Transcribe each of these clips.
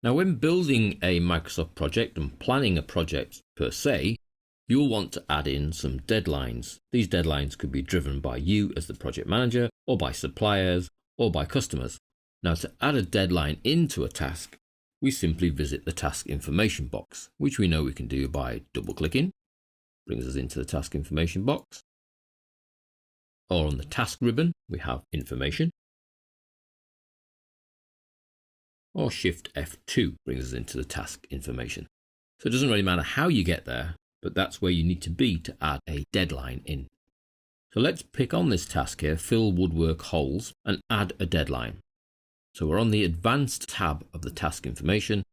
Now, when building a Microsoft project and planning a project per se, you'll want to add in some deadlines. These deadlines could be driven by you as the project manager, or by suppliers, or by customers. Now, to add a deadline into a task, we simply visit the task information box, which we know we can do by double-clicking. Brings us into the task information box. Or on the task ribbon, we have information. Or Shift F2 brings us into the task information. So it doesn't really matter how you get there, but that's where you need to be to add a deadline in. So let's pick on this task here, fill woodwork holes, and add a deadline. So we're on the advanced tab of the task information,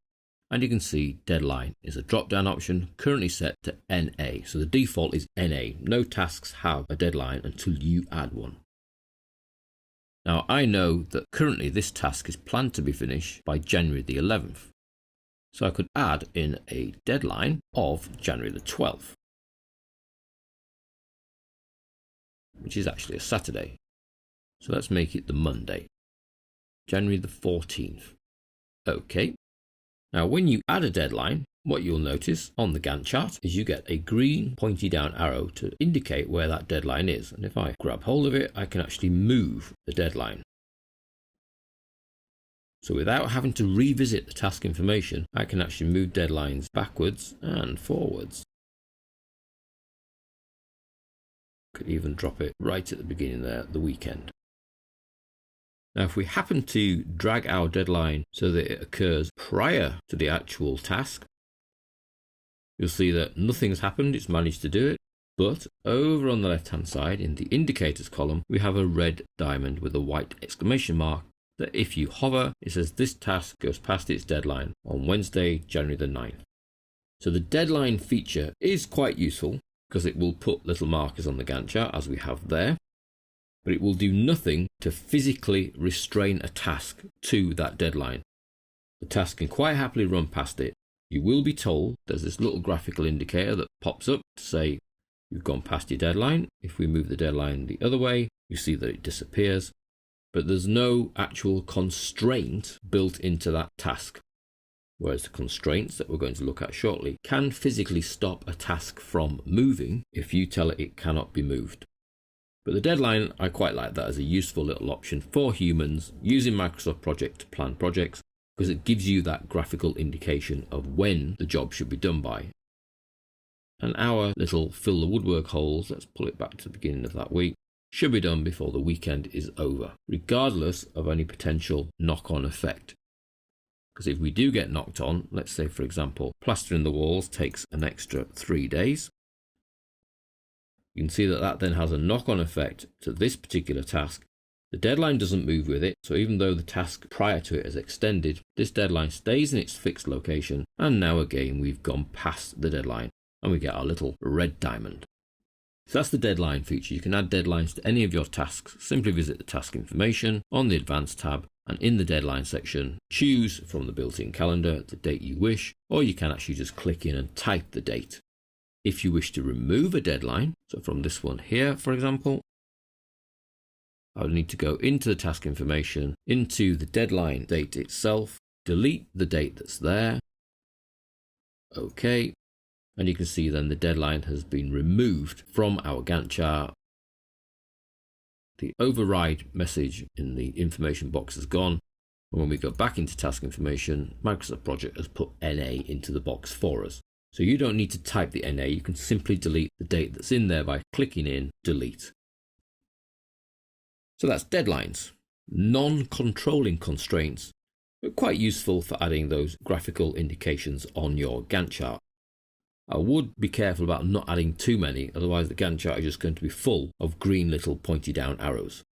and you can see deadline is a drop-down option currently set to NA. So the default is NA. No tasks have a deadline until you add one. Now, I know that currently this task is planned to be finished by January the 11th. So I could add in a deadline of January the 12th, which is actually a Saturday. So let's make it the Monday, January the 14th. Okay. Now, when you add a deadline, what you'll notice on the Gantt chart is you get a green pointy down arrow to indicate where that deadline is. And if I grab hold of it, I can actually move the deadline. So without having to revisit the task information, I can actually move deadlines backwards and forwards. Could even drop it right at the beginning there, the weekend. Now, if we happen to drag our deadline so that it occurs prior to the actual task, you'll see that nothing's happened, it's managed to do it. But over on the left-hand side, in the indicators column, we have a red diamond with a white exclamation mark that if you hover, it says this task goes past its deadline on Wednesday, January the 9th. So the deadline feature is quite useful because it will put little markers on the Gantt chart as we have there, but it will do nothing to physically restrain a task to that deadline. The task can quite happily run past it. You will be told there's this little graphical indicator that pops up to say you've gone past your deadline. If we move the deadline the other way, you see that it disappears, but there's no actual constraint built into that task. Whereas the constraints that we're going to look at shortly can physically stop a task from moving if you tell it it cannot be moved. But the deadline, I quite like that as a useful little option for humans using Microsoft Project to plan projects, because it gives you that graphical indication of when the job should be done by. And our little fill the woodwork holes, let's pull it back to the beginning of that week, should be done before the weekend is over, regardless of any potential knock-on effect. Because if we do get knocked on, let's say for example, plastering the walls takes an extra 3 days, you can see that that then has a knock-on effect to this particular task. The deadline doesn't move with it, so even though the task prior to it is extended, this deadline stays in its fixed location, and now again we've gone past the deadline, and we get our little red diamond. So that's the deadline feature. You can add deadlines to any of your tasks. Simply visit the task information on the advanced tab, and in the deadline section, choose from the built-in calendar the date you wish, or you can actually just click in and type the date. If you wish to remove a deadline, so from this one here, for example, I would need to go into the task information, into the deadline date itself, delete the date that's there. OK. And you can see then the deadline has been removed from our Gantt chart. The override message in the information box is gone. And when we go back into task information, Microsoft Project has put NA into the box for us. So you don't need to type the NA, you can simply delete the date that's in there by clicking in delete. So that's deadlines, non-controlling constraints, but quite useful for adding those graphical indications on your Gantt chart. I would be careful about not adding too many, otherwise the Gantt chart is just going to be full of green little pointy down arrows.